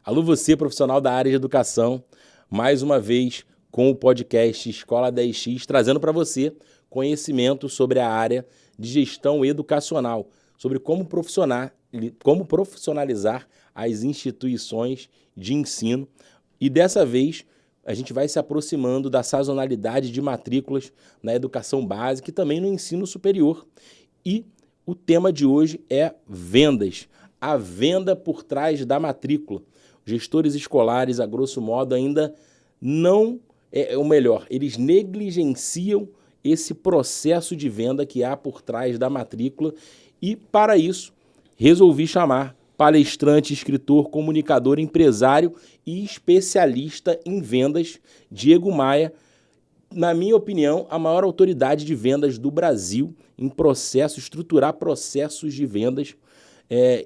Alô você, profissional da área de educação, mais uma vez com o podcast Escola 10X, trazendo para você conhecimento sobre a área de gestão educacional, sobre como profissionalizar as instituições de ensino. E dessa vez a gente vai se aproximando da sazonalidade de matrículas na educação básica e também no ensino superior. E o tema de hoje é vendas, a venda por trás da matrícula. Gestores escolares, a grosso modo, ainda não, ou melhor, eles negligenciam esse processo de venda que há por trás da matrícula e, para isso, resolvi chamar palestrante, escritor, comunicador, empresário e especialista em vendas, Diego Maia, na minha opinião, a maior autoridade de vendas do Brasil em estruturar processos de vendas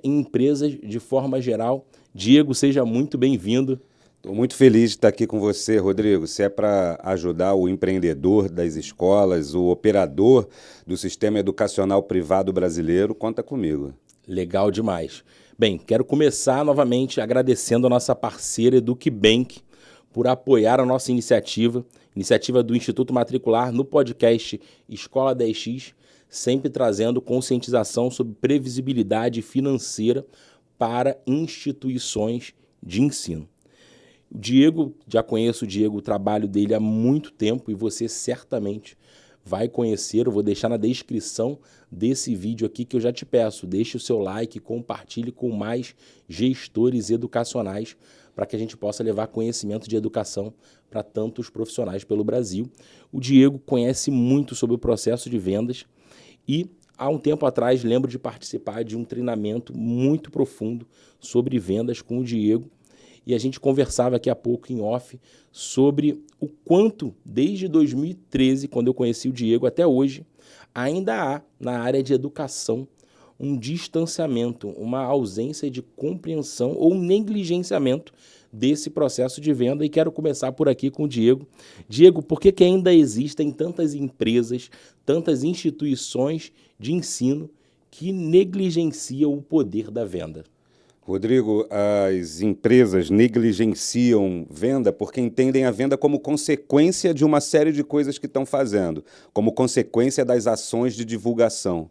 em empresas de forma geral. Diego, seja muito bem-vindo. Estou muito feliz de estar aqui com você, Rodrigo. Se é para ajudar o empreendedor das escolas, o operador do sistema educacional privado brasileiro, conta comigo. Legal demais. Bem, quero começar novamente agradecendo a nossa parceira EducBank por apoiar a nossa iniciativa do Instituto Matricular no podcast Escola 10X, sempre trazendo conscientização sobre previsibilidade financeira para instituições de ensino. O Diego, já conheço o Diego, o trabalho dele há muito tempo e você certamente vai conhecer. Eu vou deixar na descrição desse vídeo aqui que eu já te peço. Deixe o seu like, compartilhe com mais gestores educacionais para que a gente possa levar conhecimento de educação para tantos profissionais pelo Brasil. O Diego conhece muito sobre o processo de vendas e há um tempo atrás lembro de participar de um treinamento muito profundo sobre vendas com o Diego. E a gente conversava aqui há pouco em off sobre o quanto, desde 2013, quando eu conheci o Diego, até hoje, ainda há na área de educação um distanciamento, uma ausência de compreensão ou negligenciamento desse processo de venda. E quero começar por aqui com o Diego. Diego, por que ainda existem tantas empresas, tantas instituições de ensino que negligenciam o poder da venda? Rodrigo, as empresas negligenciam venda porque entendem a venda como consequência de uma série de coisas que estão fazendo, como consequência das ações de divulgação,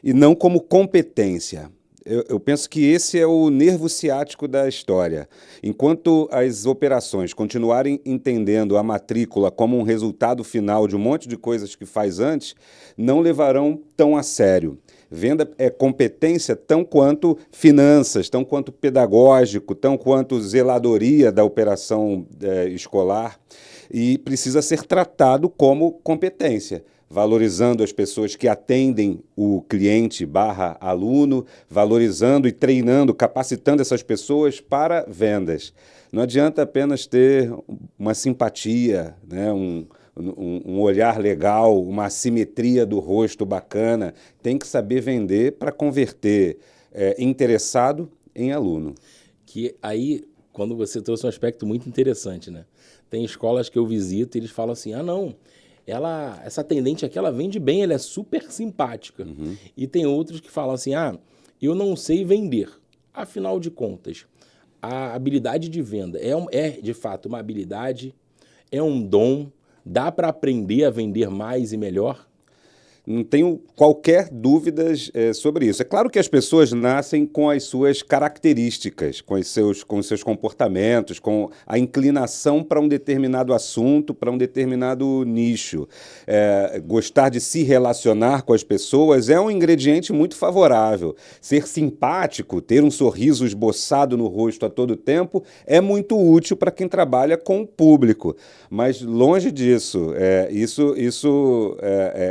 e não como competência. Eu penso que esse é o nervo ciático da história. Enquanto as operações continuarem entendendo a matrícula como um resultado final de um monte de coisas que faz antes, não levarão tão a sério. Venda é competência tão quanto finanças, tão quanto pedagógico, tão quanto zeladoria da operação escolar, e precisa ser tratado como competência, valorizando as pessoas que atendem o cliente / aluno, valorizando e treinando, capacitando essas pessoas para vendas. Não adianta apenas ter uma simpatia, né, um olhar legal, uma assimetria do rosto bacana. Tem que saber vender para converter interessado em aluno. Que aí, quando você trouxe um aspecto muito interessante, né? Tem escolas que eu visito e eles falam assim, não, essa atendente aqui, ela vende bem, ela é super simpática. Uhum. E tem outros que falam assim, eu não sei vender. Afinal de contas, a habilidade de venda é de fato uma habilidade, é um dom. Dá para aprender a vender mais e melhor? Não tenho qualquer dúvida sobre isso. É claro que as pessoas nascem com as suas características, com os seus comportamentos, com a inclinação para um determinado assunto, para um determinado nicho. Gostar de se relacionar com as pessoas é um ingrediente muito favorável. Ser simpático, ter um sorriso esboçado no rosto a todo tempo é muito útil para quem trabalha com o público. Mas longe disso, isso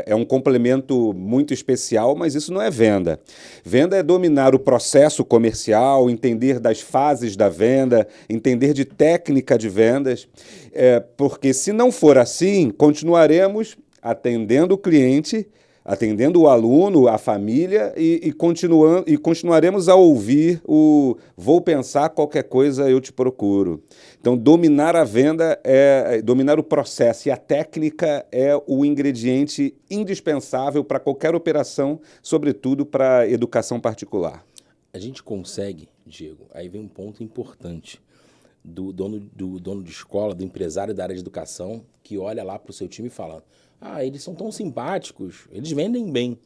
é um complemento muito especial, mas isso não é venda. Venda é dominar o processo comercial, entender das fases da venda, entender de técnica de vendas, porque se não for assim, continuaremos atendendo o cliente, atendendo o aluno, a família e continuaremos a ouvir vou pensar qualquer coisa, eu te procuro. Então, dominar a venda, dominar o processo e a técnica é o ingrediente indispensável para qualquer operação, sobretudo para educação particular. A gente consegue, Diego, aí vem um ponto importante. do dono de escola, do empresário da área de educação, que olha lá para o seu time e fala, eles são tão simpáticos, eles vendem bem.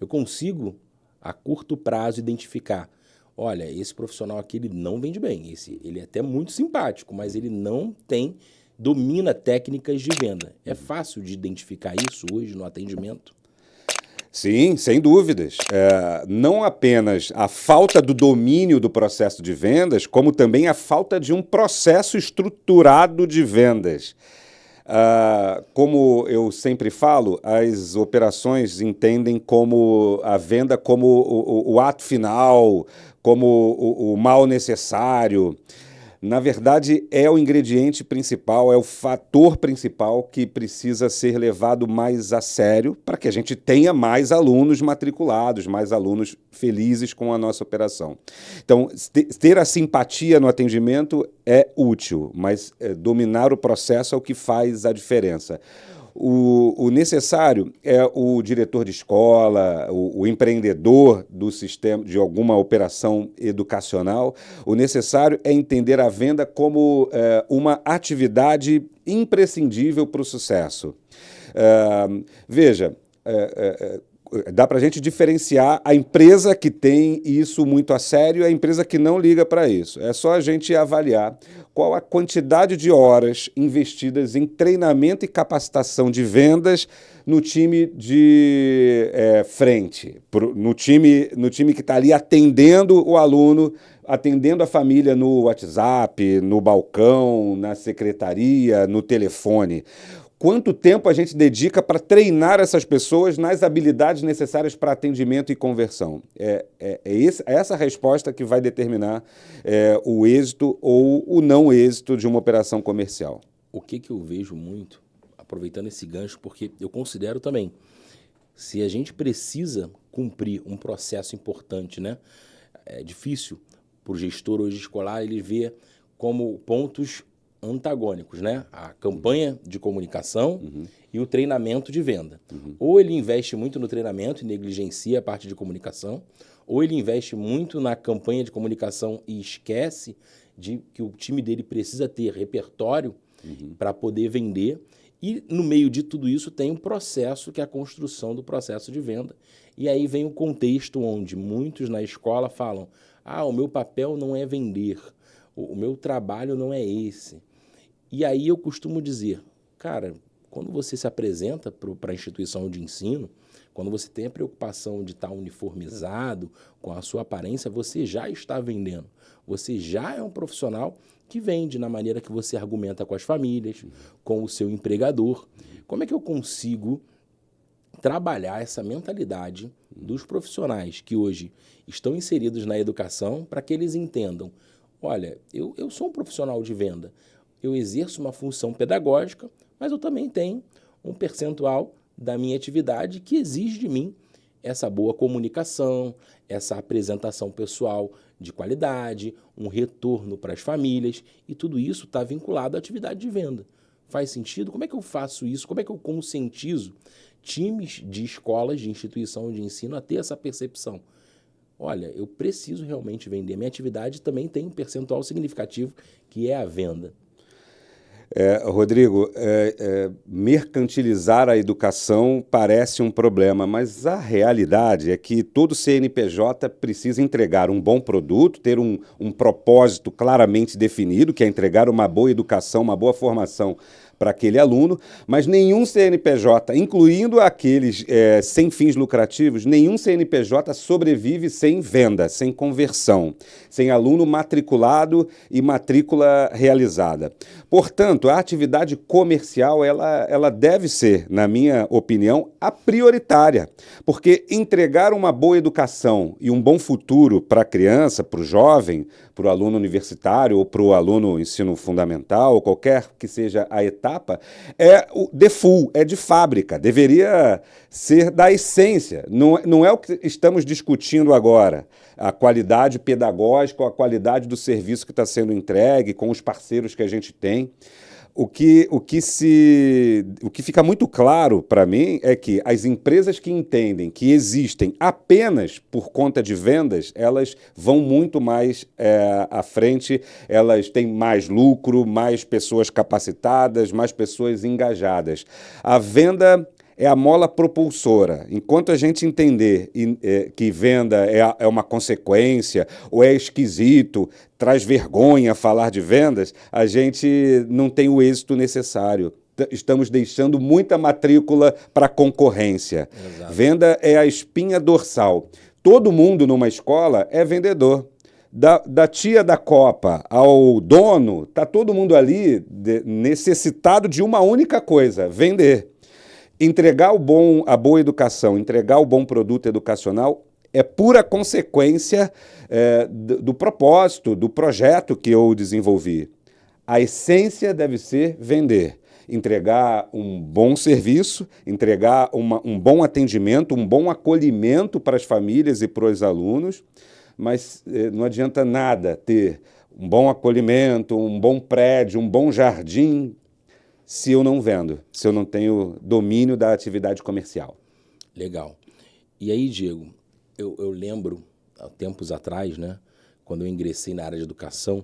Eu consigo, a curto prazo, identificar, olha, esse profissional aqui, ele não vende bem, ele é até muito simpático, mas ele não domina técnicas de venda. É fácil de identificar isso hoje no atendimento? Sim, sem dúvidas. Não apenas a falta do domínio do processo de vendas, como também a falta de um processo estruturado de vendas. Como eu sempre falo, as operações entendem como a venda como o ato final, como o mal necessário. Na verdade, é o ingrediente principal, é o fator principal que precisa ser levado mais a sério para que a gente tenha mais alunos matriculados, mais alunos felizes com a nossa operação. Então, ter a simpatia no atendimento é útil, mas dominar o processo é o que faz a diferença. O necessário é o diretor de escola, o empreendedor do sistema, de alguma operação educacional. O necessário é entender a venda como uma atividade imprescindível para o sucesso. Veja, dá para a gente diferenciar a empresa que tem isso muito a sério e a empresa que não liga para isso. É só a gente avaliar qual a quantidade de horas investidas em treinamento e capacitação de vendas no time de frente, no time que está ali atendendo o aluno, atendendo a família no WhatsApp, no balcão, na secretaria, no telefone. Quanto tempo a gente dedica para treinar essas pessoas nas habilidades necessárias para atendimento e conversão? É essa resposta que vai determinar o êxito ou o não êxito de uma operação comercial. O que eu vejo muito, aproveitando esse gancho, porque eu considero também, se a gente precisa cumprir um processo importante, né? É difícil para o gestor hoje escolar ele ver como pontos antagônicos, né? A campanha de comunicação e o treinamento de venda. Ou ele investe muito no treinamento e negligencia a parte de comunicação, ou ele investe muito na campanha de comunicação e esquece de que o time dele precisa ter repertório para poder vender. E no meio de tudo isso tem um processo que é a construção do processo de venda. E aí vem o contexto onde muitos na escola falam, o meu papel não é vender, o meu trabalho não é esse. E aí eu costumo dizer, cara, quando você se apresenta para a instituição de ensino, quando você tem a preocupação de estar uniformizado com a sua aparência, você já está vendendo. Você já é um profissional que vende na maneira que você argumenta com as famílias, com o seu empregador. Como é que eu consigo trabalhar essa mentalidade dos profissionais que hoje estão inseridos na educação para que eles entendam, olha, eu sou um profissional de venda, eu exerço uma função pedagógica, mas eu também tenho um percentual da minha atividade que exige de mim essa boa comunicação, essa apresentação pessoal de qualidade, um retorno para as famílias, e tudo isso está vinculado à atividade de venda. Faz sentido? Como é que eu faço isso? Como é que eu conscientizo times de escolas, de instituição de ensino a ter essa percepção? Olha, eu preciso realmente vender. Minha atividade também tem um percentual significativo que é a venda. Rodrigo, mercantilizar a educação parece um problema, mas a realidade é que todo CNPJ precisa entregar um bom produto, ter um propósito claramente definido, que é entregar uma boa educação, uma boa formação para aquele aluno, mas nenhum CNPJ, incluindo aqueles sem fins lucrativos, nenhum CNPJ sobrevive sem venda, sem conversão, sem aluno matriculado e matrícula realizada. Portanto, a atividade comercial ela deve ser, na minha opinião, a prioritária, porque entregar uma boa educação e um bom futuro para a criança, para o jovem, para o aluno universitário ou para o aluno ensino fundamental, ou qualquer que seja a etapa, é o default, é de fábrica, deveria ser da essência. Não é o que estamos discutindo agora, a qualidade pedagógica ou a qualidade do serviço que está sendo entregue com os parceiros que a gente tem. O que fica muito claro para mim é que as empresas que entendem que existem apenas por conta de vendas, elas vão muito mais à frente, elas têm mais lucro, mais pessoas capacitadas, mais pessoas engajadas. A venda é a mola propulsora. Enquanto a gente entender que venda é uma consequência ou é esquisito, traz vergonha falar de vendas, a gente não tem o êxito necessário. Estamos deixando muita matrícula para concorrência. Exato. Venda é a espinha dorsal. Todo mundo numa escola é vendedor. Da tia da copa ao dono, está todo mundo ali necessitado de uma única coisa: vender. Entregar a boa educação, entregar o bom produto educacional é pura consequência do propósito, do projeto que eu desenvolvi. A essência deve ser vender, entregar um bom serviço, entregar um bom atendimento, um bom acolhimento para as famílias e para os alunos, mas não adianta nada ter um bom acolhimento, um bom prédio, um bom jardim, se eu não vendo, se eu não tenho domínio da atividade comercial. Legal. E aí, Diego, eu lembro, há tempos atrás, né, quando eu ingressei na área de educação,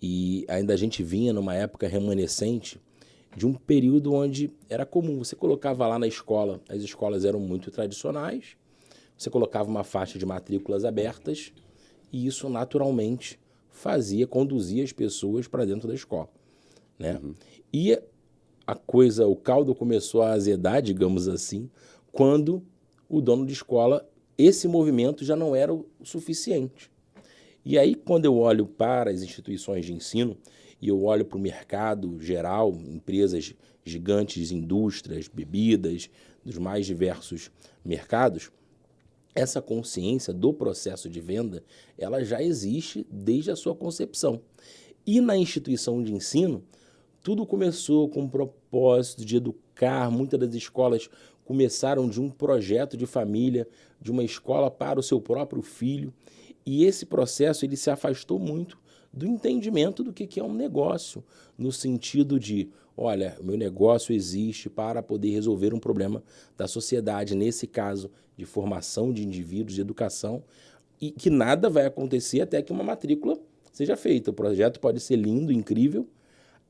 e ainda a gente vinha numa época remanescente de um período onde era comum, você colocava lá na escola, as escolas eram muito tradicionais, você colocava uma faixa de matrículas abertas, e isso naturalmente conduzia as pessoas para dentro da escola, né? Uhum. E o caldo começou a azedar, digamos assim, quando o dono de escola, esse movimento já não era o suficiente. E aí, quando eu olho para as instituições de ensino e eu olho para o mercado geral, empresas gigantes, indústrias, bebidas, dos mais diversos mercados, essa consciência do processo de venda, ela já existe desde a sua concepção. E na instituição de ensino, tudo começou com o propósito de educar. Muitas das escolas começaram de um projeto de família, de uma escola para o seu próprio filho. E esse processo ele se afastou muito do entendimento do que é um negócio, no sentido de, olha, o meu negócio existe para poder resolver um problema da sociedade, nesse caso de formação de indivíduos, de educação, e que nada vai acontecer até que uma matrícula seja feita. O projeto pode ser lindo, incrível,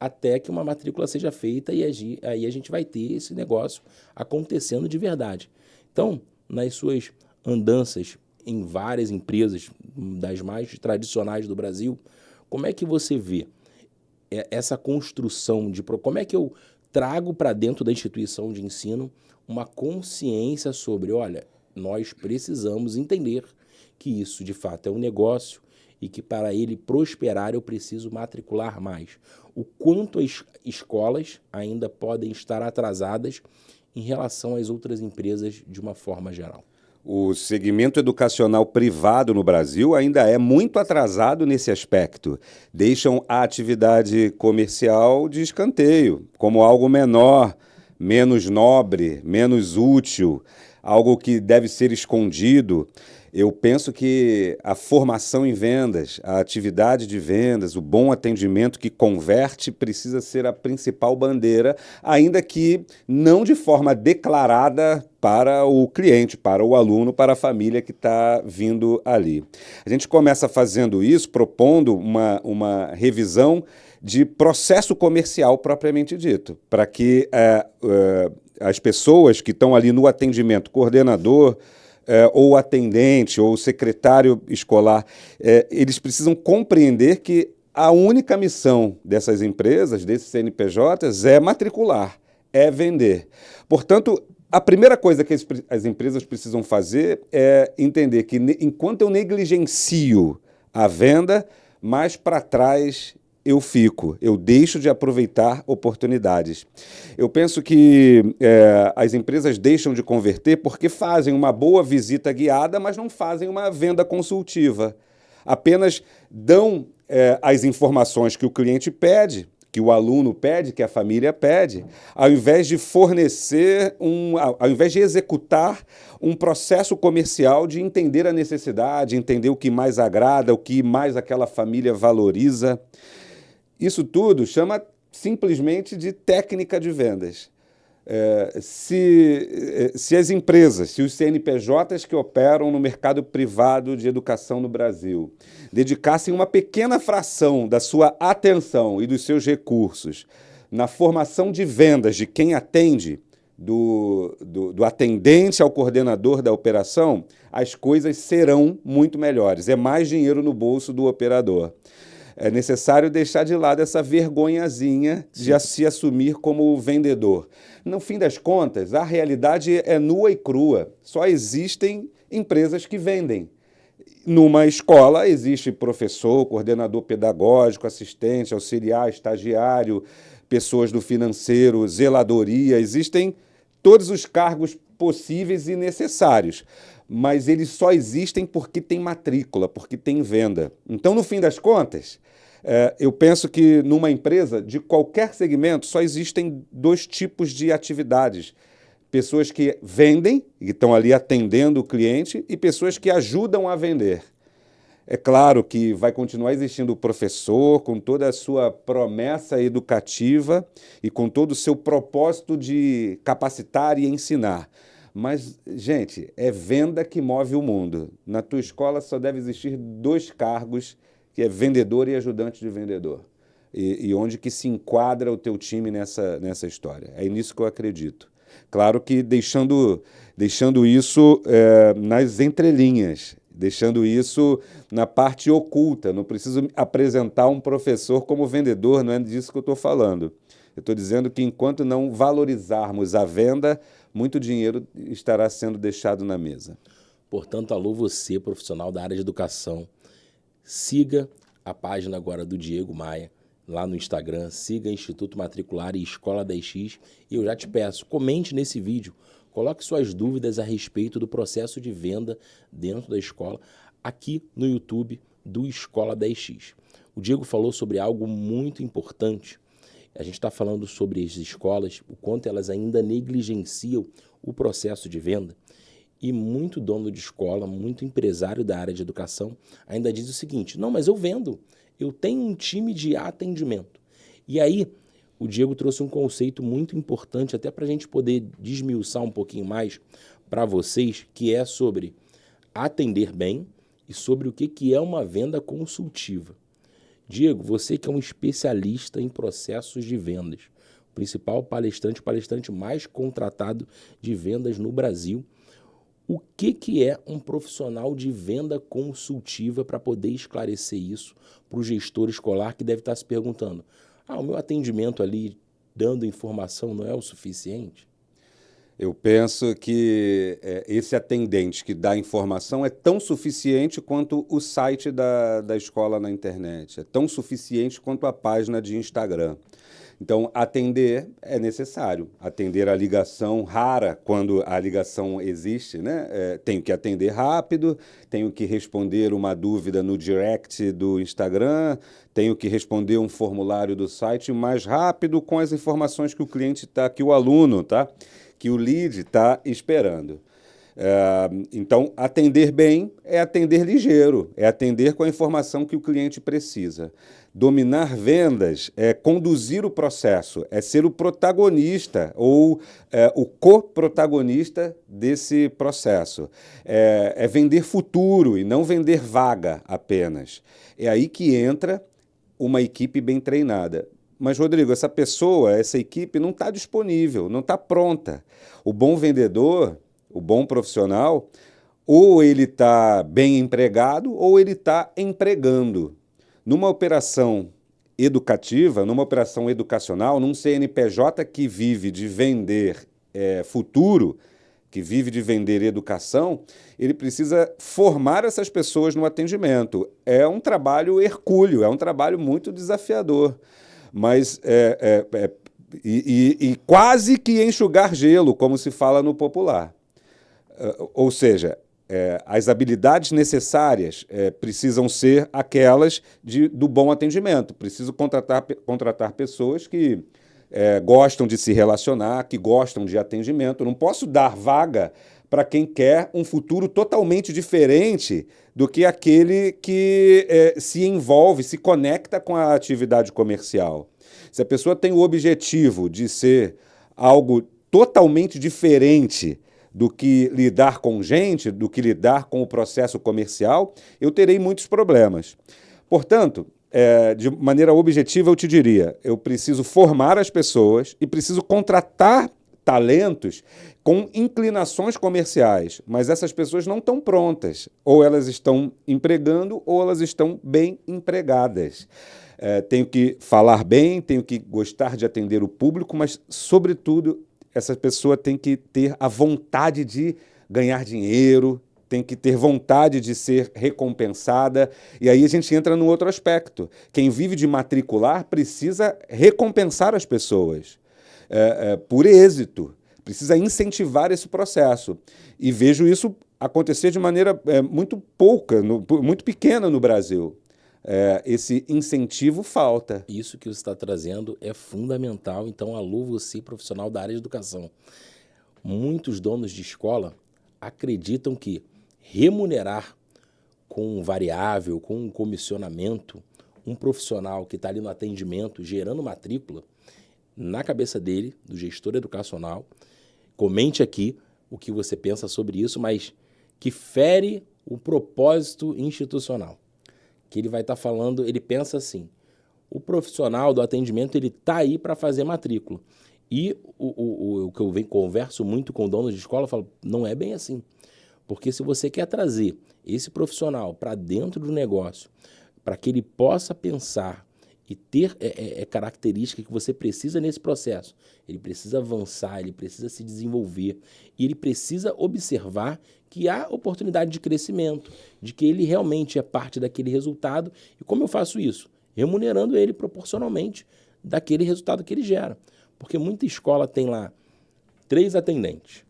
até que uma matrícula seja feita e aí a gente vai ter esse negócio acontecendo de verdade. Então, nas suas andanças em várias empresas, das mais tradicionais do Brasil, como é que você vê essa construção como é que eu trago para dentro da instituição de ensino uma consciência sobre, olha, nós precisamos entender que isso de fato é um negócio e que para ele prosperar eu preciso matricular mais. O quanto as escolas ainda podem estar atrasadas em relação às outras empresas de uma forma geral. O segmento educacional privado no Brasil ainda é muito atrasado nesse aspecto. Deixam a atividade comercial de escanteio, como algo menor, menos nobre, menos útil, algo que deve ser escondido. Eu penso que a formação em vendas, a atividade de vendas, o bom atendimento que converte precisa ser a principal bandeira, ainda que não de forma declarada para o cliente, para o aluno, para a família que está vindo ali. A gente começa fazendo isso, propondo uma revisão de processo comercial propriamente dito, para que as pessoas que estão ali no atendimento, coordenador, ou atendente, ou secretário escolar, eles precisam compreender que a única missão dessas empresas, desses CNPJs, é matricular, é vender. Portanto, a primeira coisa que as empresas precisam fazer é entender que enquanto eu negligencio a venda, mais para trás eu deixo de aproveitar oportunidades. Eu penso que as empresas deixam de converter porque fazem uma boa visita guiada, mas não fazem uma venda consultiva. Apenas dão as informações que o cliente pede, que o aluno pede, que a família pede, ao invés de fornecer, ao invés de executar um processo comercial de entender a necessidade, entender o que mais agrada, o que mais aquela família valoriza. Isso tudo chama simplesmente de técnica de vendas. Se as empresas, se os CNPJs que operam no mercado privado de educação no Brasil dedicassem uma pequena fração da sua atenção e dos seus recursos na formação de vendas de quem atende, do atendente ao coordenador da operação, as coisas serão muito melhores. É mais dinheiro no bolso do operador. É necessário deixar de lado essa vergonhazinha de se assumir como vendedor. No fim das contas, a realidade é nua e crua. Só existem empresas que vendem. Numa escola existe professor, coordenador pedagógico, assistente, auxiliar, estagiário, pessoas do financeiro, zeladoria, existem todos os cargos possíveis e necessários, mas eles só existem porque tem matrícula, porque tem venda. Então, no fim das contas, eu penso que numa empresa de qualquer segmento só existem dois tipos de atividades. Pessoas que vendem, e estão ali atendendo o cliente, e pessoas que ajudam a vender. É claro que vai continuar existindo o professor com toda a sua promessa educativa e com todo o seu propósito de capacitar e ensinar. Mas, gente, é venda que move o mundo. Na tua escola só deve existir dois cargos, que é vendedor e ajudante de vendedor. E onde que se enquadra o teu time nessa história. É nisso que eu acredito. Claro que deixando isso nas entrelinhas, deixando isso na parte oculta. Não preciso apresentar um professor como vendedor, não é disso que eu estou falando. Eu estou dizendo que enquanto não valorizarmos a venda, muito dinheiro estará sendo deixado na mesa. Portanto, alô você, profissional da área de educação, siga a página agora do Diego Maia, lá no Instagram, siga Instituto Matricular e Escola 10X, e eu já te peço, comente nesse vídeo, coloque suas dúvidas a respeito do processo de venda dentro da escola, aqui no YouTube do Escola 10X. O Diego falou sobre algo muito importante. A gente está falando sobre as escolas, o quanto elas ainda negligenciam o processo de venda. E muito dono de escola, muito empresário da área de educação ainda diz o seguinte: não, mas eu vendo, eu tenho um time de atendimento. E aí, o Diego trouxe um conceito muito importante, até para a gente poder desmiuçar um pouquinho mais para vocês, que é sobre atender bem e sobre o que é uma venda consultiva. Diego, você que é um especialista em processos de vendas, o principal palestrante mais contratado de vendas no Brasil, o que é um profissional de venda consultiva para poder esclarecer isso para o gestor escolar que deve estar se perguntando: o meu atendimento ali dando informação não é o suficiente? Eu penso que esse atendente que dá informação é tão suficiente quanto o site da escola na internet, é tão suficiente quanto a página de Instagram. Então, atender é necessário. Atender a ligação rara, quando a ligação existe, né? Tenho que atender rápido, tenho que responder uma dúvida no direct do Instagram, tenho que responder um formulário do site mais rápido com as informações que o cliente está, que o aluno, tá? Que o lead está esperando. Então, atender bem é atender ligeiro, é atender com a informação que o cliente precisa. Dominar vendas é conduzir o processo, é ser o protagonista ou o coprotagonista desse processo. É vender futuro e não vender vaga apenas. É aí que entra uma equipe bem treinada. Mas, Rodrigo, essa equipe não está disponível, não está pronta. O bom vendedor, o bom profissional, ou ele está bem empregado ou ele está empregando. Numa operação educativa, numa operação educacional, num CNPJ que vive de vender futuro, que vive de vender educação, ele precisa formar essas pessoas no atendimento. É um trabalho hercúleo, é um trabalho muito desafiador, mas quase que enxugar gelo, como se fala no popular. Ou seja, as habilidades necessárias precisam ser aquelas do bom atendimento. Preciso contratar pessoas que gostam de se relacionar, que gostam de atendimento. Não posso dar vaga para quem quer um futuro totalmente diferente do que aquele que se envolve, se conecta com a atividade comercial. Se a pessoa tem o objetivo de ser algo totalmente diferente do que lidar com gente, do que lidar com o processo comercial, eu terei muitos problemas. Portanto, de maneira objetiva, eu te diria, eu preciso formar as pessoas e preciso contratar talentos com inclinações comerciais, mas essas pessoas não estão prontas. Ou elas estão empregando ou elas estão bem empregadas. Tenho que falar bem, tenho que gostar de atender o público, mas, sobretudo, essa pessoa tem que ter a vontade de ganhar dinheiro, tem que ter vontade de ser recompensada. E aí a gente entra num outro aspecto. Quem vive de matricular precisa recompensar as pessoas por êxito, precisa incentivar esse processo. E vejo isso acontecer de maneira muito muito pequena no Brasil. Esse incentivo falta. Isso que você está trazendo é fundamental. Então, alô, você, profissional da área de educação. Muitos donos de escola acreditam que remunerar com variável, com um comissionamento, um profissional que está ali no atendimento, gerando matrícula, na cabeça dele, do gestor educacional, comente aqui o que você pensa sobre isso, mas que fere o propósito institucional. Que ele vai estar falando, ele pensa assim, o profissional do atendimento, ele está aí para fazer matrícula. E o que eu converso muito com donos de escola, eu falo, não é bem assim. Porque se você quer trazer esse profissional para dentro do negócio, para que ele possa pensar e ter características que você precisa nesse processo, ele precisa avançar, ele precisa se desenvolver e ele precisa observar que há oportunidade de crescimento, de que ele realmente é parte daquele resultado. E como eu faço isso? Remunerando ele proporcionalmente daquele resultado que ele gera. Porque muita escola tem lá 3 atendentes.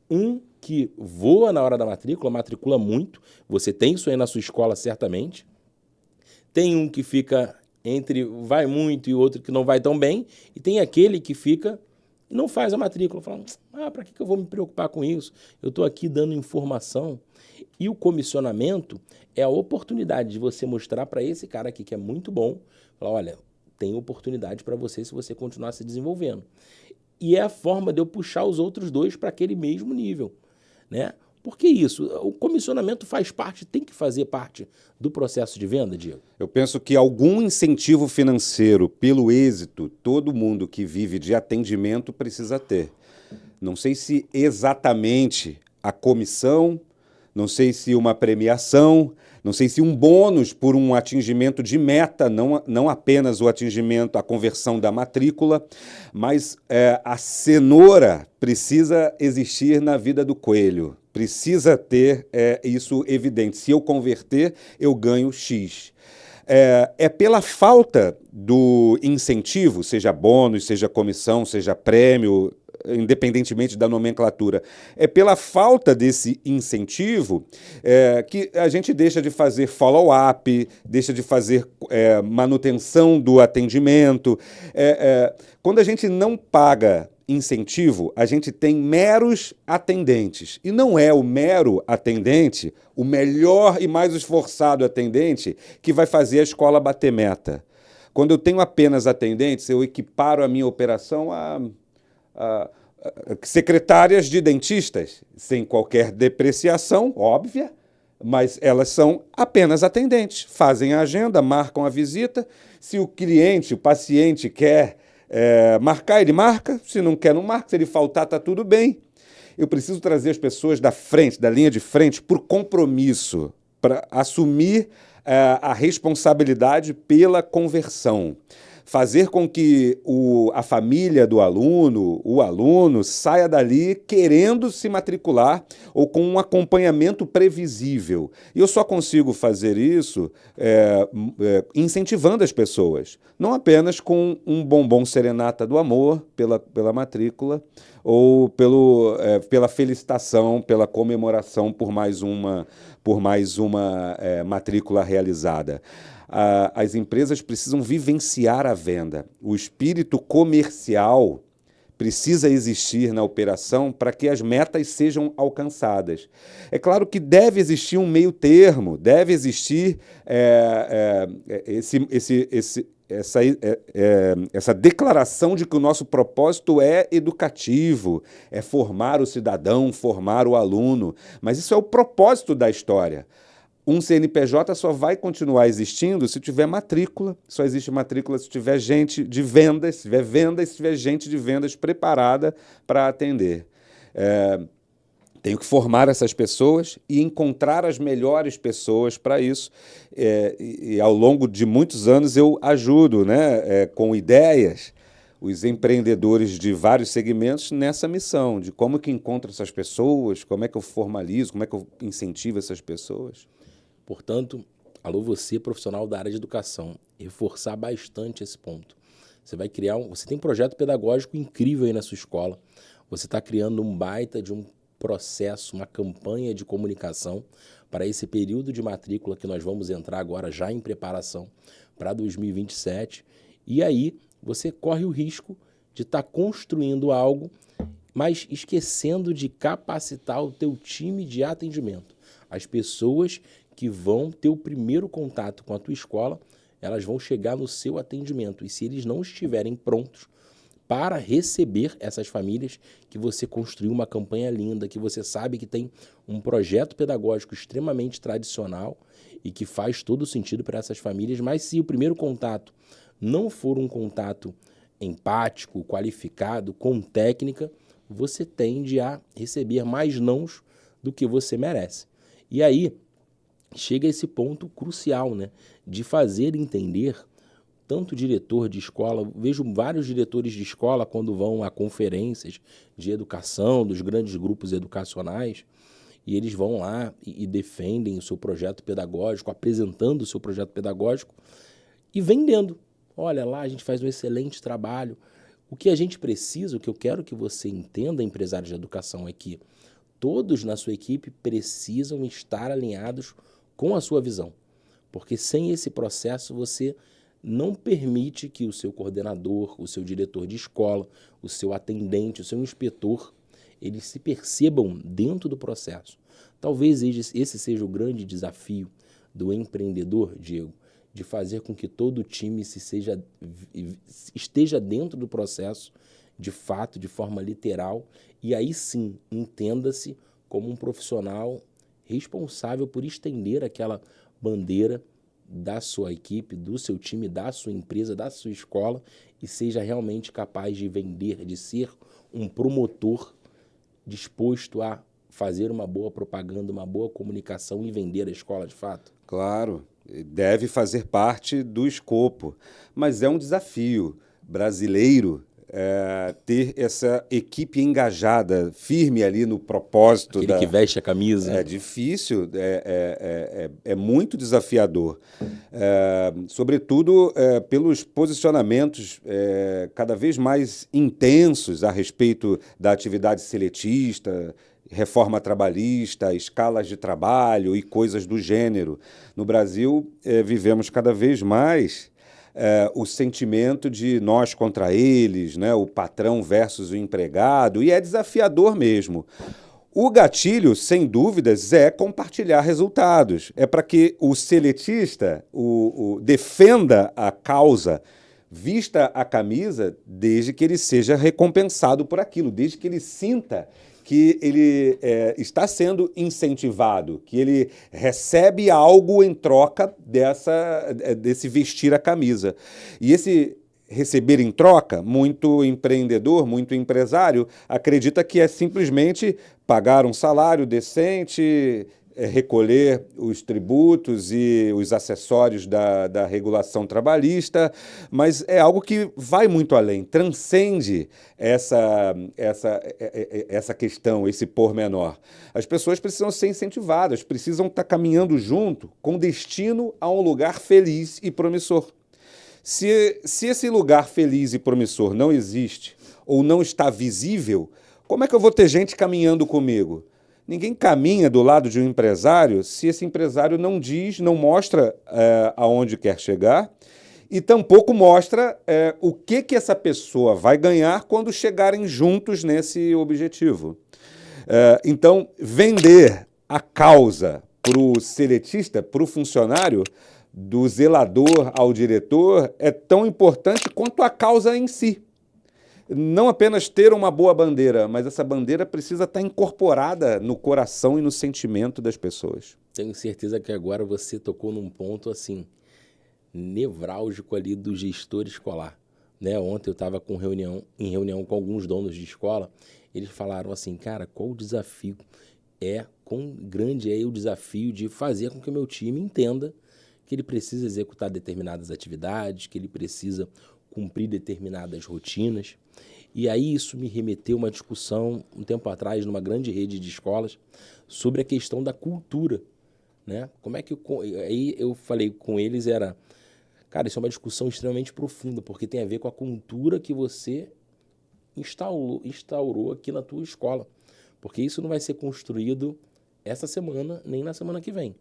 Um que voa na hora da matrícula, matricula muito. Você tem isso aí na sua escola, certamente. Tem um que fica entre vai muito e outro que não vai tão bem. E tem aquele que fica e não faz a matrícula. Fala, para que eu vou me preocupar com isso? Eu estou aqui dando informação. E o comissionamento é a oportunidade de você mostrar para esse cara aqui que é muito bom. Falar, olha, tem oportunidade para você se você continuar se desenvolvendo. E é a forma de eu puxar os outros 2 para aquele mesmo nível, né? Por que isso? O comissionamento faz parte, tem que fazer parte do processo de venda, Diego? Eu penso que algum incentivo financeiro pelo êxito, todo mundo que vive de atendimento precisa ter. Não sei se exatamente a comissão, não sei se uma premiação, não sei se um bônus por um atingimento de meta, não apenas o atingimento, a conversão da matrícula, mas a cenoura precisa existir na vida do coelho. Precisa ter isso evidente. Se eu converter, eu ganho X. É pela falta do incentivo, seja bônus, seja comissão, seja prêmio, independentemente da nomenclatura, é pela falta desse incentivo que a gente deixa de fazer follow-up, deixa de fazer manutenção do atendimento. Quando a gente não paga incentivo, a gente tem meros atendentes. E não é o mero atendente, o melhor e mais esforçado atendente, que vai fazer a escola bater meta. Quando eu tenho apenas atendentes, eu equiparo a minha operação a secretárias de dentistas, sem qualquer depreciação óbvia, mas elas são apenas atendentes. Fazem a agenda, marcam a visita. Se o cliente, o paciente quer marcar, ele marca. Se não quer, não marca. Se ele faltar, está tudo bem. Eu preciso trazer as pessoas da frente, da linha de frente, por compromisso, para assumir a responsabilidade pela conversão. Fazer com que a família do aluno, o aluno, saia dali querendo se matricular ou com um acompanhamento previsível. E eu só consigo fazer isso incentivando as pessoas, não apenas com um bombom serenata do amor pela matrícula ou pela felicitação, pela comemoração por mais uma matrícula realizada. As empresas precisam vivenciar a venda. O espírito comercial precisa existir na operação para que as metas sejam alcançadas. É claro que deve existir um meio termo, deve existir essa declaração de que o nosso propósito é educativo, é formar o cidadão, formar o aluno, mas isso é o propósito da história. Um CNPJ só vai continuar existindo se tiver matrícula, só existe matrícula se tiver gente de vendas, se tiver vendas, se tiver gente de vendas preparada para atender. Tenho que formar essas pessoas e encontrar as melhores pessoas para isso. E ao longo de muitos anos eu ajudo, né, com ideias, os empreendedores de vários segmentos nessa missão, de como que encontro essas pessoas, como é que eu formalizo, como é que eu incentivo essas pessoas. Portanto, alô você, profissional da área de educação, reforçar bastante esse ponto. Você vai criar você tem um projeto pedagógico incrível aí na sua escola, você está criando um baita de um processo, uma campanha de comunicação para esse período de matrícula que nós vamos entrar agora já em preparação para 2027, e aí você corre o risco de estar construindo algo, mas esquecendo de capacitar o teu time de atendimento. As pessoas que vão ter o primeiro contato com a tua escola, elas vão chegar no seu atendimento. E se eles não estiverem prontos para receber essas famílias, que você construiu uma campanha linda, que você sabe que tem um projeto pedagógico extremamente tradicional e que faz todo sentido para essas famílias, mas se o primeiro contato não for um contato empático, qualificado, com técnica, você tende a receber mais nãos do que você merece. E aí chega esse ponto crucial, né, de fazer entender tanto diretor de escola, vejo vários diretores de escola quando vão a conferências de educação, dos grandes grupos educacionais, e eles vão lá e defendem o seu projeto pedagógico, apresentando o seu projeto pedagógico e vendendo. Olha lá, a gente faz um excelente trabalho. O que a gente precisa, o que eu quero que você entenda, empresário de educação, é que todos na sua equipe precisam estar alinhados com a sua visão, porque sem esse processo você não permite que o seu coordenador, o seu diretor de escola, o seu atendente, o seu inspetor, eles se percebam dentro do processo. Talvez esse seja o grande desafio do empreendedor, Diego, de fazer com que todo o time esteja dentro do processo, de fato, de forma literal, e aí sim, entenda-se como um profissional responsável por estender aquela bandeira da sua equipe, do seu time, da sua empresa, da sua escola, e seja realmente capaz de vender, de ser um promotor disposto a fazer uma boa propaganda, uma boa comunicação e vender a escola de fato? Claro, deve fazer parte do escopo, mas é um desafio brasileiro ter essa equipe engajada, firme ali no propósito. Aquele que veste a camisa. É difícil, é muito desafiador, sobretudo pelos posicionamentos cada vez mais intensos a respeito da atividade seletista, reforma trabalhista, escalas de trabalho e coisas do gênero. No Brasil, vivemos cada vez mais o sentimento de nós contra eles, né? O patrão versus o empregado, e é desafiador mesmo. O gatilho, sem dúvidas, é compartilhar resultados. É para que o seletista defenda a causa, vista a camisa, desde que ele seja recompensado por aquilo, desde que ele sinta que ele está sendo incentivado, que ele recebe algo em troca desse vestir a camisa. E esse receber em troca, muito empreendedor, muito empresário, acredita que é simplesmente pagar um salário decente, recolher os tributos e os acessórios da regulação trabalhista, mas é algo que vai muito além, transcende essa questão, esse pormenor. As pessoas precisam ser incentivadas, precisam estar caminhando junto com destino a um lugar feliz e promissor. Se esse lugar feliz e promissor não existe ou não está visível, como é que eu vou ter gente caminhando comigo? Ninguém caminha do lado de um empresário se esse empresário não diz, não mostra aonde quer chegar e tampouco mostra o que essa pessoa vai ganhar quando chegarem juntos nesse objetivo. Então, vender a causa para o seletista, para o funcionário, do zelador ao diretor, é tão importante quanto a causa em si. Não apenas ter uma boa bandeira, mas essa bandeira precisa estar incorporada no coração e no sentimento das pessoas. Tenho certeza que agora você tocou num ponto assim nevrálgico ali do gestor escolar, né? Ontem eu estava em reunião com alguns donos de escola, eles falaram assim, cara, qual o desafio quão grande é o desafio de fazer com que o meu time entenda que ele precisa executar determinadas atividades, que ele precisa cumprir determinadas rotinas. E aí isso me remeteu a uma discussão um tempo atrás numa grande rede de escolas sobre a questão da cultura, né? Como é que aí eu falei com eles, cara, isso é uma discussão extremamente profunda, porque tem a ver com a cultura que você instaurou aqui na tua escola. Porque isso não vai ser construído essa semana, nem na semana que vem.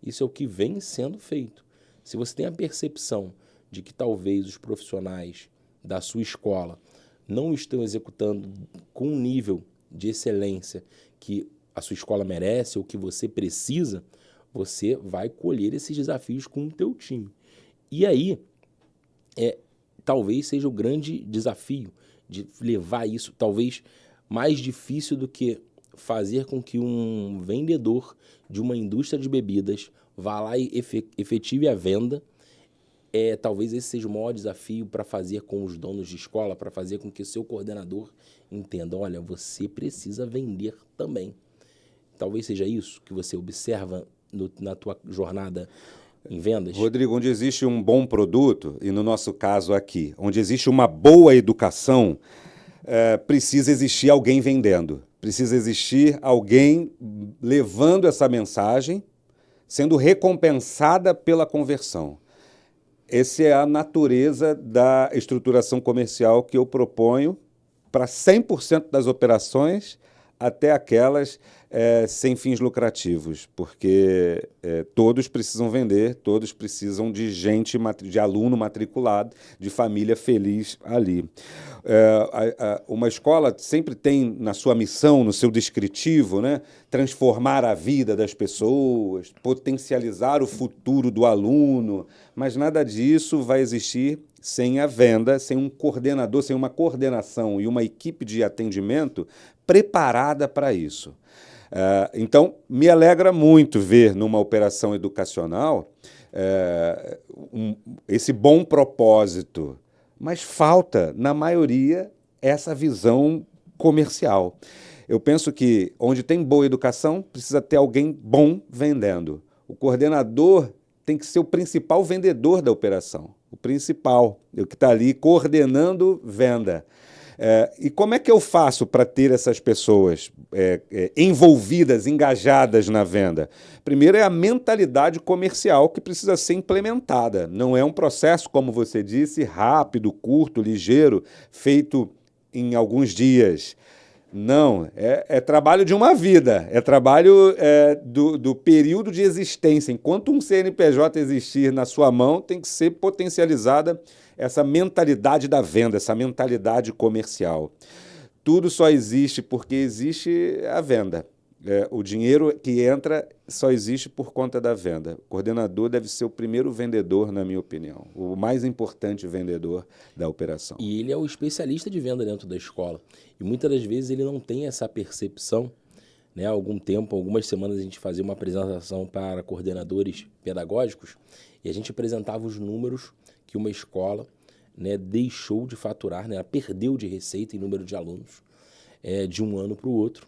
Isso é o que vem sendo feito. Se você tem a percepção de que talvez os profissionais da sua escola não estão executando com um nível de excelência que a sua escola merece ou que você precisa, você vai colher esses desafios com o teu time. E aí, talvez seja o grande desafio de levar isso, talvez mais difícil do que fazer com que um vendedor de uma indústria de bebidas vá lá e efetive a venda. Talvez esse seja o maior desafio para fazer com os donos de escola, para fazer com que o seu coordenador entenda, olha, você precisa vender também. Talvez seja isso que você observa na tua jornada em vendas? Rodrigo, onde existe um bom produto, e no nosso caso aqui, onde existe uma boa educação, precisa existir alguém vendendo. Precisa existir alguém levando essa mensagem, sendo recompensada pela conversão. Essa é a natureza da estruturação comercial que eu proponho para 100% das operações, até aquelas sem fins lucrativos, porque todos precisam vender, todos precisam de gente, de aluno matriculado, de família feliz ali. Uma escola sempre tem na sua missão, no seu descritivo, né, transformar a vida das pessoas, potencializar o futuro do aluno, mas nada disso vai existir sem a venda, sem um coordenador, sem uma coordenação e uma equipe de atendimento preparada para isso. Então, me alegra muito ver numa operação educacional esse bom propósito, mas falta, na maioria, essa visão comercial. Eu penso que onde tem boa educação, precisa ter alguém bom vendendo. O coordenador tem que ser o principal vendedor da operação, o principal, o que está ali coordenando venda. E como é que eu faço para ter essas pessoas envolvidas, engajadas na venda? Primeiro é a mentalidade comercial que precisa ser implementada. Não é um processo, como você disse, rápido, curto, ligeiro, feito em alguns dias. Não, é trabalho de uma vida, é trabalho do período de existência. Enquanto um CNPJ existir na sua mão, tem que ser potencializada essa mentalidade da venda, essa mentalidade comercial. Tudo só existe porque existe a venda. O dinheiro que entra só existe por conta da venda. O coordenador deve ser o primeiro vendedor, na minha opinião, o mais importante vendedor da operação. E ele é o especialista de venda dentro da escola. E muitas das vezes ele não tem essa percepção. Né? Há algum tempo, algumas semanas, a gente fazia uma apresentação para coordenadores pedagógicos e a gente apresentava os números que uma escola, né, deixou de faturar, né, ela perdeu de receita em número de alunos de um ano para o outro.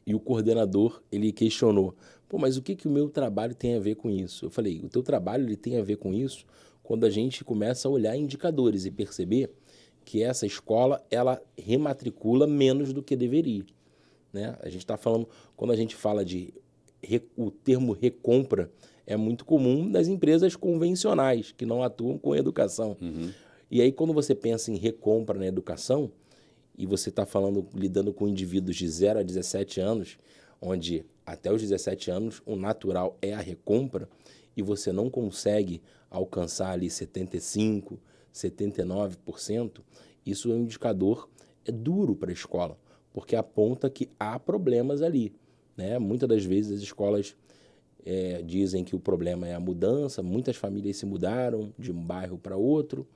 E o coordenador, ele questionou, mas o que o meu trabalho tem a ver com isso? Eu falei, o teu trabalho ele tem a ver com isso quando a gente começa a olhar indicadores e perceber que essa escola, ela rematricula menos do que deveria. Né? A gente está falando, quando a gente fala o termo recompra, é muito comum nas empresas convencionais, que não atuam com educação. Uhum. E aí, quando você pensa em recompra na educação, e você está lidando com indivíduos de 0 a 17 anos, onde até os 17 anos o natural é a recompra, e você não consegue alcançar ali 75%, 79%, isso é um indicador duro para a escola, porque aponta que há problemas ali, né? Muitas das vezes as escolas dizem que o problema é a mudança, muitas famílias se mudaram de um bairro para outro,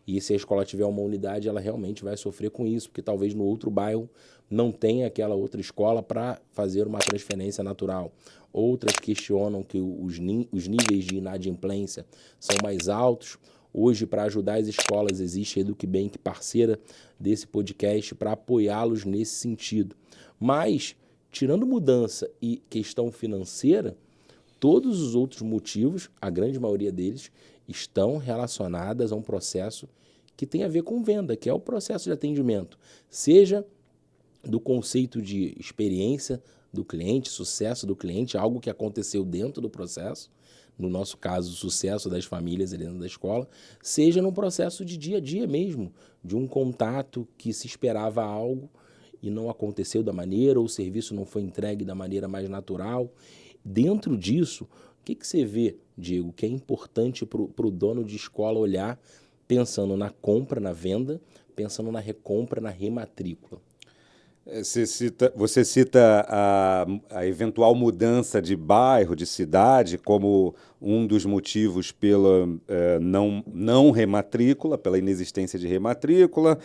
e se a escola tiver uma unidade, ela realmente vai sofrer com isso, porque talvez no outro bairro não tenha aquela outra escola para fazer uma transferência natural. Outras questionam que os níveis de inadimplência são mais altos. Hoje, para ajudar as escolas, existe a EducBank, parceira desse podcast, para apoiá-los nesse sentido. Mas, tirando mudança e questão financeira, todos os outros motivos, a grande maioria deles, estão relacionadas a um processo que tem a ver com venda, que é o processo de atendimento. Seja do conceito de experiência do cliente, sucesso do cliente, algo que aconteceu dentro do processo, no nosso caso, o sucesso das famílias dentro da escola, seja no processo de dia a dia mesmo, de um contato que se esperava algo e não aconteceu da maneira, ou o serviço não foi entregue da maneira mais natural. Dentro disso, o que você vê, Diego, que é importante para o dono de escola olhar, pensando na compra, na venda, pensando na recompra, na rematrícula? Você cita a eventual mudança de bairro, de cidade, como um dos motivos pela não rematrícula, pela inexistência de rematrícula,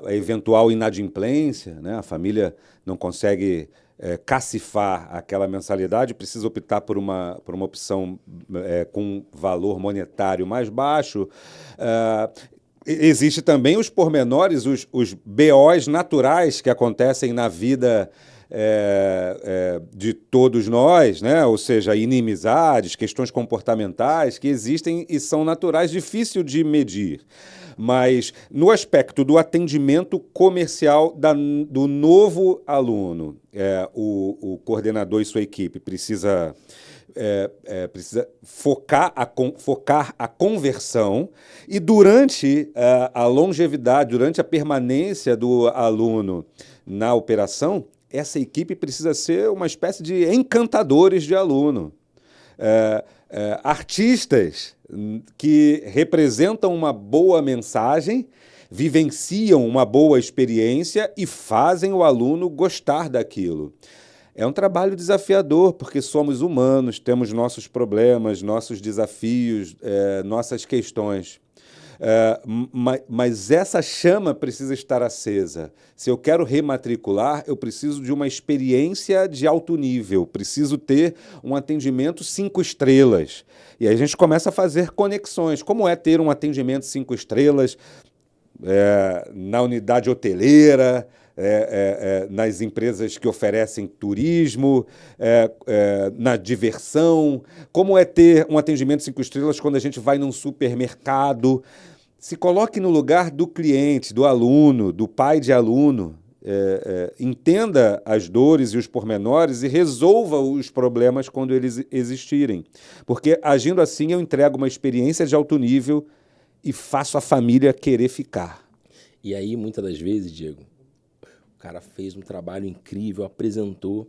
a eventual inadimplência, né? A família não consegue cacifar aquela mensalidade, precisa optar por uma opção com valor monetário mais baixo. Existe também os pormenores, os BOs naturais que acontecem na vida de todos nós, né? Ou seja, inimizades, questões comportamentais que existem e são naturais, difícil de medir. Mas no aspecto do atendimento comercial do novo aluno, o coordenador e sua equipe precisa focar a conversão e durante a longevidade, durante a permanência do aluno na operação, essa equipe precisa ser uma espécie de encantadores de aluno. Artistas que representam uma boa mensagem, vivenciam uma boa experiência e fazem o aluno gostar daquilo. É um trabalho desafiador, porque somos humanos, temos nossos problemas, nossos desafios, nossas questões. Mas essa chama precisa estar acesa. Se eu quero rematricular, eu preciso de uma experiência de alto nível, preciso ter um atendimento 5 estrelas. E aí a gente começa a fazer conexões. Como é ter um atendimento 5 estrelas na unidade hoteleira, nas empresas que oferecem turismo, na diversão, como é ter um atendimento 5 estrelas quando a gente vai num supermercado. Se coloque no lugar do cliente, do aluno, do pai de aluno, entenda as dores e os pormenores e resolva os problemas quando eles existirem. Porque agindo assim eu entrego uma experiência de alto nível e faço a família querer ficar. E aí, muitas das vezes, Diego, o cara fez um trabalho incrível, apresentou,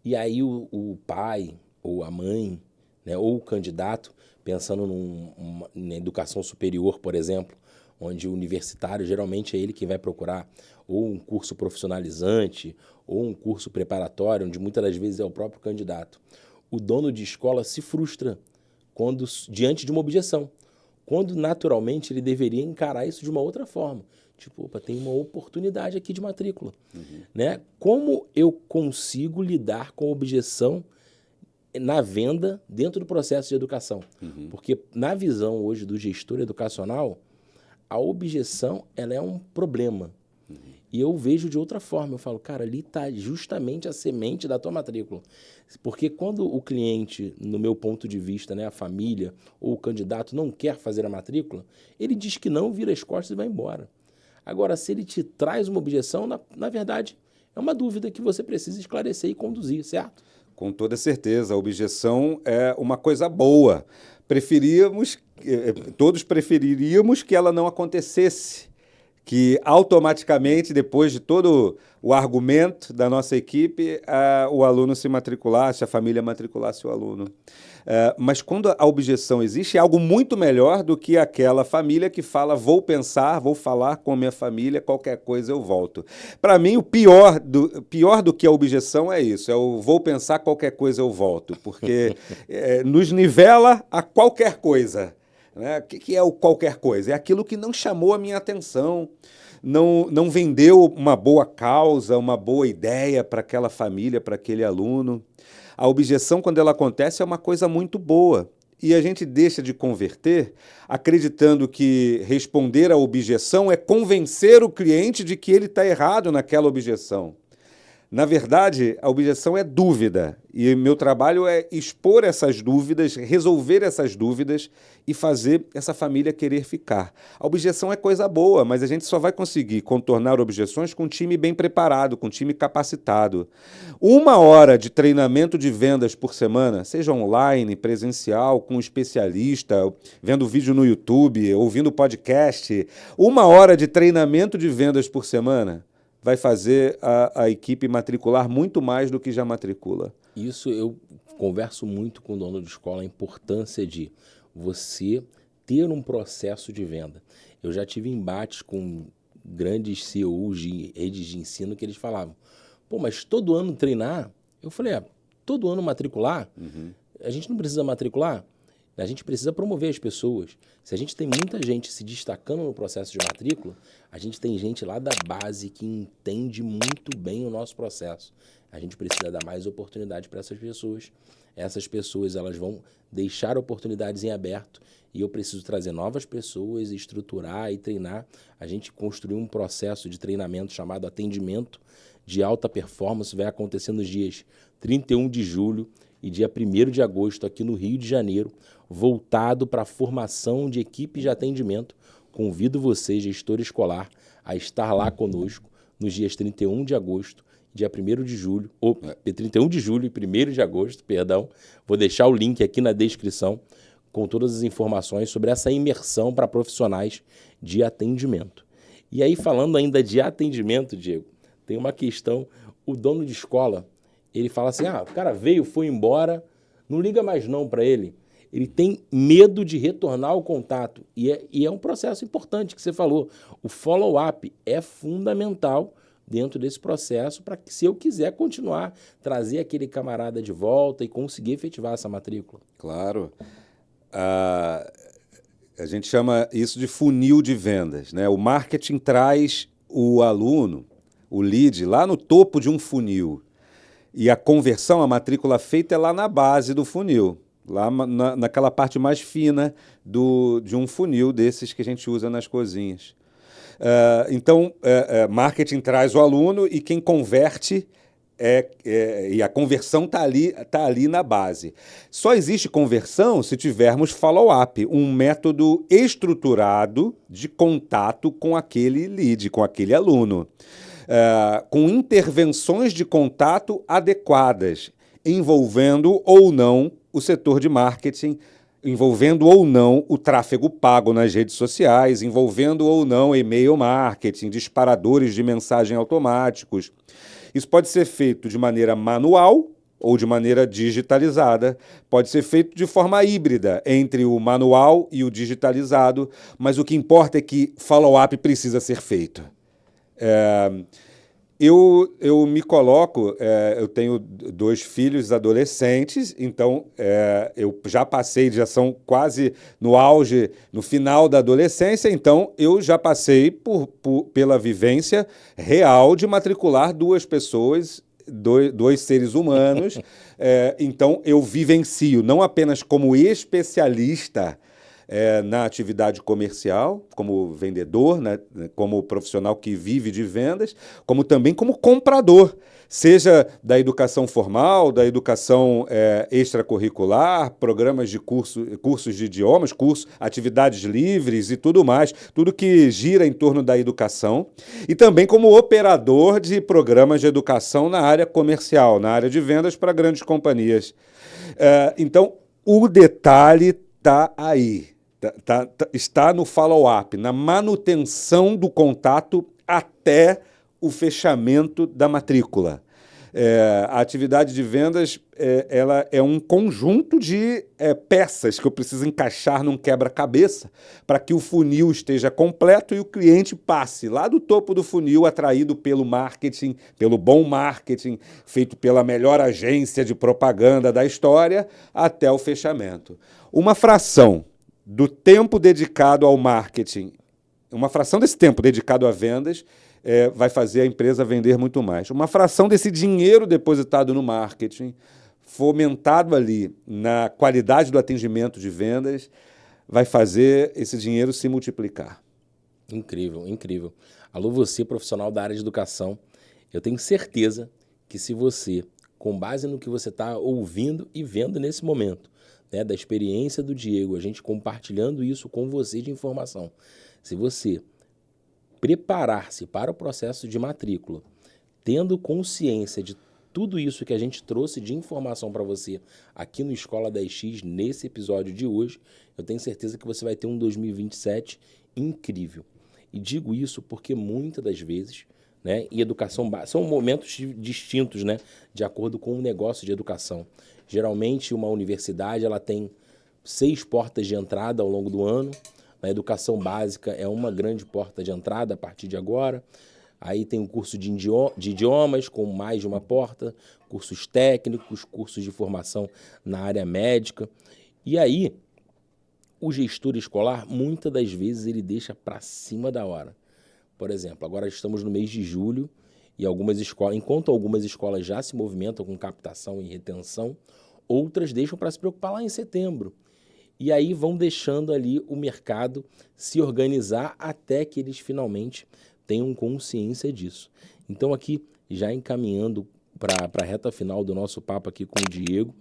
e aí o pai ou a mãe, né, ou o candidato, pensando na educação superior, por exemplo, onde o universitário geralmente é ele quem vai procurar ou um curso profissionalizante ou um curso preparatório, onde muitas das vezes é o próprio candidato. O dono de escola se frustra diante de uma objeção, quando naturalmente ele deveria encarar isso de uma outra forma. Tipo, opa, tem uma oportunidade aqui de matrícula. Né? Como eu consigo lidar com a objeção na venda dentro do processo de educação? Porque na visão hoje do gestor educacional, a objeção ela é um problema. E eu vejo de outra forma. Eu falo, cara, ali está justamente a semente da tua matrícula. Porque quando o cliente, no meu ponto de vista, né, a família ou o candidato não quer fazer a matrícula, ele diz que não, vira as costas e vai embora. Agora, se ele te traz uma objeção, na verdade, é uma dúvida que você precisa esclarecer e conduzir, certo? Com toda certeza, a objeção é uma coisa boa. Todos preferiríamos que ela não acontecesse, que automaticamente, depois de todo o argumento da nossa equipe, o aluno se matriculasse, a família matriculasse o aluno. Mas quando a objeção existe, é algo muito melhor do que aquela família que fala, vou pensar, vou falar com a minha família, qualquer coisa eu volto. Para mim, o pior do que a objeção é isso, é o vou pensar, qualquer coisa eu volto, porque nos nivela a qualquer coisa. Né? O que é o qualquer coisa? É aquilo que não chamou a minha atenção, não vendeu uma boa causa, uma boa ideia para aquela família, para aquele aluno. A objeção, quando ela acontece, é uma coisa muito boa. E a gente deixa de converter acreditando que responder à objeção é convencer o cliente de que ele está errado naquela objeção. Na verdade, a objeção é dúvida, e meu trabalho é expor essas dúvidas, resolver essas dúvidas e fazer essa família querer ficar. A objeção é coisa boa, mas a gente só vai conseguir contornar objeções com um time bem preparado, com um time capacitado. 1 hora de treinamento de vendas por semana, seja online, presencial, com um especialista, vendo vídeo no YouTube, ouvindo podcast, 1 hora de treinamento de vendas por semana vai fazer a equipe matricular muito mais do que já matricula. Isso eu converso muito com o dono de escola, a importância de você ter um processo de venda. Eu já tive embates com grandes CEOs de redes de ensino que eles falavam, pô, mas todo ano treinar? Eu falei, todo ano matricular? A gente não precisa matricular? A gente precisa promover as pessoas. Se a gente tem muita gente se destacando no processo de matrícula, a gente tem gente lá da base que entende muito bem o nosso processo. A gente precisa dar mais oportunidade para essas pessoas. Essas pessoas elas vão deixar oportunidades em aberto e eu preciso trazer novas pessoas, estruturar e treinar. A gente construiu um processo de treinamento chamado atendimento de alta performance, vai acontecer nos dias 31 de julho e dia 1º de agosto aqui no Rio de Janeiro, voltado para a formação de equipes de atendimento. Convido você, gestor escolar, a estar lá conosco nos dias 31 de agosto, dia 1º de julho, 31 de julho e 1º de agosto, perdão. Vou deixar o link aqui na descrição com todas as informações sobre essa imersão para profissionais de atendimento. E aí, falando ainda de atendimento, Diego, tem uma questão, o dono de escola, ele fala assim, o cara veio, foi embora, não liga mais não para ele. Ele tem medo de retornar ao contato. E é um processo importante que você falou. O follow-up é fundamental dentro desse processo para que, se eu quiser continuar, trazer aquele camarada de volta e conseguir efetivar essa matrícula. Claro. A gente chama isso de funil de vendas, né? O marketing traz o aluno, o lead, lá no topo de um funil. E a conversão, a matrícula feita é lá na base do funil, lá naquela parte mais fina de um funil desses que a gente usa nas cozinhas. Então, marketing traz o aluno e quem converte, e a conversão está ali na base. Só existe conversão se tivermos follow-up, um método estruturado de contato com aquele lead, com aquele aluno. Com intervenções de contato adequadas, envolvendo ou não o setor de marketing, envolvendo ou não o tráfego pago nas redes sociais, envolvendo ou não e-mail marketing, disparadores de mensagem automáticos. Isso pode ser feito de maneira manual ou de maneira digitalizada, pode ser feito de forma híbrida entre o manual e o digitalizado, mas o que importa é que follow-up precisa ser feito. Eu me coloco, eu tenho 2 filhos adolescentes, então eu já passei, já são quase no auge, no final da adolescência, então eu já passei pela vivência real de matricular 2 pessoas, 2 seres humanos, então eu vivencio, não apenas como especialista na atividade comercial, como vendedor, né, como profissional que vive de vendas, como também como comprador, seja da educação formal, extracurricular, programas de cursos de idiomas, atividades livres e tudo mais, tudo que gira em torno da educação, e também como operador de programas de educação na área comercial, na área de vendas para grandes companhias. Então, o detalhe está aí. Está no follow-up, na manutenção do contato até o fechamento da matrícula. A atividade de vendas ela é um conjunto de peças que eu preciso encaixar num quebra-cabeça para que o funil esteja completo e o cliente passe lá do topo do funil, atraído pelo marketing, pelo bom marketing, feito pela melhor agência de propaganda da história, até o fechamento. Uma fração do tempo dedicado ao marketing, uma fração desse tempo dedicado a vendas, vai fazer a empresa vender muito mais. Uma fração desse dinheiro depositado no marketing, fomentado ali na qualidade do atendimento de vendas, vai fazer esse dinheiro se multiplicar. Incrível, incrível. Alô, você, profissional da área de educação, eu tenho certeza que se você, com base no que você está ouvindo e vendo nesse momento, né, da experiência do Diego, a gente compartilhando isso com você de informação, se você preparar-se para o processo de matrícula, tendo consciência de tudo isso que a gente trouxe de informação para você aqui no Escola 10X, nesse episódio de hoje, eu tenho certeza que você vai ter um 2027 incrível. E digo isso porque muitas das vezes, né, e educação são momentos distintos, né, de acordo com o negócio de educação. Geralmente, uma universidade ela tem 6 portas de entrada ao longo do ano. A educação básica é uma grande porta de entrada a partir de agora. Aí tem o curso de idiomas com mais de uma porta, cursos técnicos, cursos de formação na área médica. E aí, o gestor escolar, muitas das vezes, ele deixa para cima da hora. Por exemplo, agora estamos no mês de julho e algumas escolas, enquanto algumas escolas já se movimentam com captação e retenção, outras deixam para se preocupar lá em setembro. E aí vão deixando ali o mercado se organizar até que eles finalmente tenham consciência disso. Então aqui, já encaminhando para a reta final do nosso papo aqui com o Diego.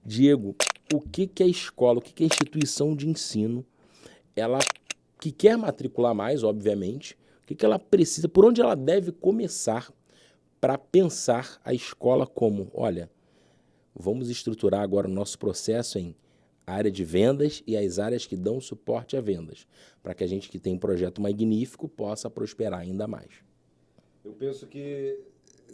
Diego, o que é a escola, o que é a instituição de ensino, ela que quer matricular mais, obviamente, o que ela precisa, por onde ela deve começar para pensar a escola como, olha, vamos estruturar agora o nosso processo em a área de vendas e as áreas que dão suporte a vendas, para que a gente que tem um projeto magnífico possa prosperar ainda mais. Eu penso que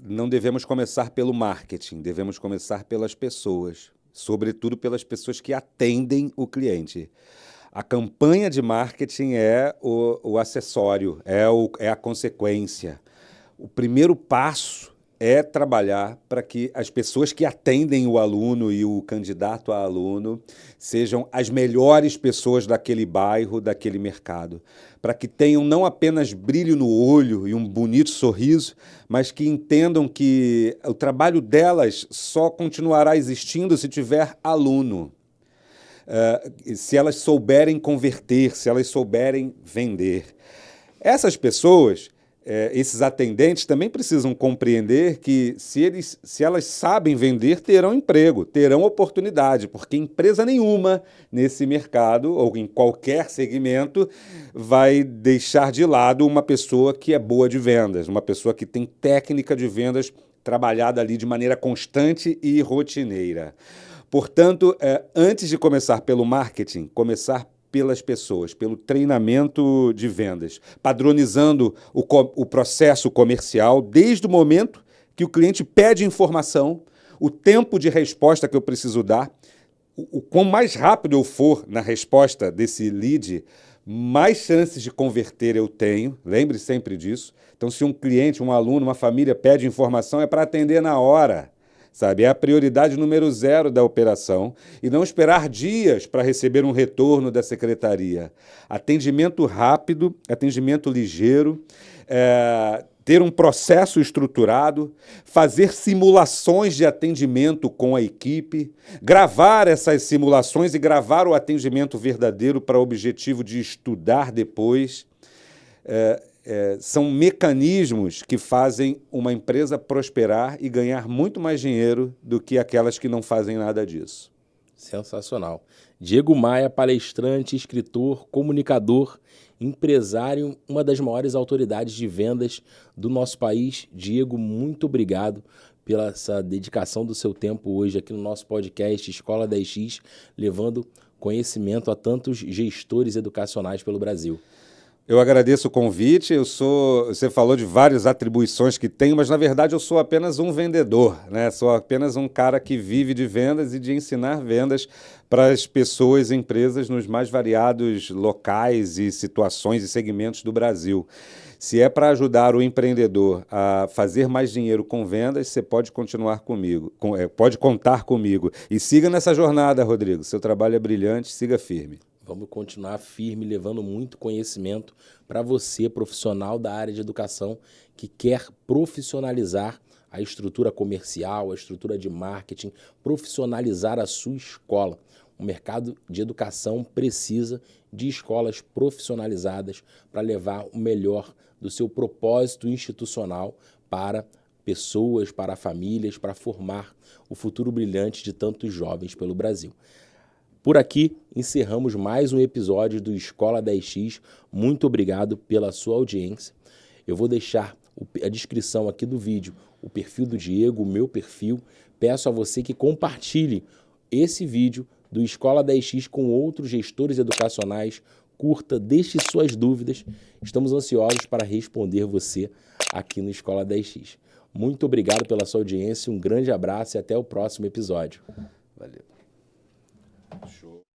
não devemos começar pelo marketing, devemos começar pelas pessoas, sobretudo pelas pessoas que atendem o cliente. A campanha de marketing é o acessório, é a consequência. O primeiro passo é trabalhar para que as pessoas que atendem o aluno e o candidato a aluno sejam as melhores pessoas daquele bairro, daquele mercado, para que tenham não apenas brilho no olho e um bonito sorriso, mas que entendam que o trabalho delas só continuará existindo se tiver aluno. Se elas souberem converter, se elas souberem vender. Essas pessoas, esses atendentes também precisam compreender que se elas sabem vender, terão emprego, terão oportunidade, porque empresa nenhuma nesse mercado ou em qualquer segmento vai deixar de lado uma pessoa que é boa de vendas, uma pessoa que tem técnica de vendas trabalhada ali de maneira constante e rotineira. Portanto, antes de começar pelo marketing, começar pelas pessoas, pelo treinamento de vendas, padronizando o processo comercial desde o momento que o cliente pede informação, o tempo de resposta que eu preciso dar, o quão mais rápido eu for na resposta desse lead, mais chances de converter eu tenho, lembre sempre disso. Então, se um cliente, um aluno, uma família pede informação, é para atender na hora. Sabe? É a prioridade número 0 da operação e não esperar dias para receber um retorno da secretaria. Atendimento rápido, atendimento ligeiro, ter um processo estruturado, fazer simulações de atendimento com a equipe, gravar essas simulações e gravar o atendimento verdadeiro para o objetivo de estudar depois. São mecanismos que fazem uma empresa prosperar e ganhar muito mais dinheiro do que aquelas que não fazem nada disso. Sensacional. Diego Maia, palestrante, escritor, comunicador, empresário, uma das maiores autoridades de vendas do nosso país. Diego, muito obrigado pela essa dedicação do seu tempo hoje aqui no nosso podcast Escola 10X, levando conhecimento a tantos gestores educacionais pelo Brasil. Eu agradeço o convite. Você falou de várias atribuições que tenho, mas na verdade eu sou apenas um vendedor, né? Sou apenas um cara que vive de vendas e de ensinar vendas para as pessoas e empresas nos mais variados locais e situações e segmentos do Brasil. Se é para ajudar o empreendedor a fazer mais dinheiro com vendas, você pode continuar comigo, pode contar comigo. E siga nessa jornada, Rodrigo. Seu trabalho é brilhante, siga firme. Vamos continuar firme, levando muito conhecimento para você, profissional da área de educação, que quer profissionalizar a estrutura comercial, a estrutura de marketing, profissionalizar a sua escola. O mercado de educação precisa de escolas profissionalizadas para levar o melhor do seu propósito institucional para pessoas, para famílias, para formar o futuro brilhante de tantos jovens pelo Brasil. Por aqui, encerramos mais um episódio do Escola 10X. Muito obrigado pela sua audiência. Eu vou deixar a descrição aqui do vídeo, o perfil do Diego, o meu perfil. Peço a você que compartilhe esse vídeo do Escola 10X com outros gestores educacionais. Curta, deixe suas dúvidas. Estamos ansiosos para responder você aqui no Escola 10X. Muito obrigado pela sua audiência, um grande abraço e até o próximo episódio. Valeu. Show.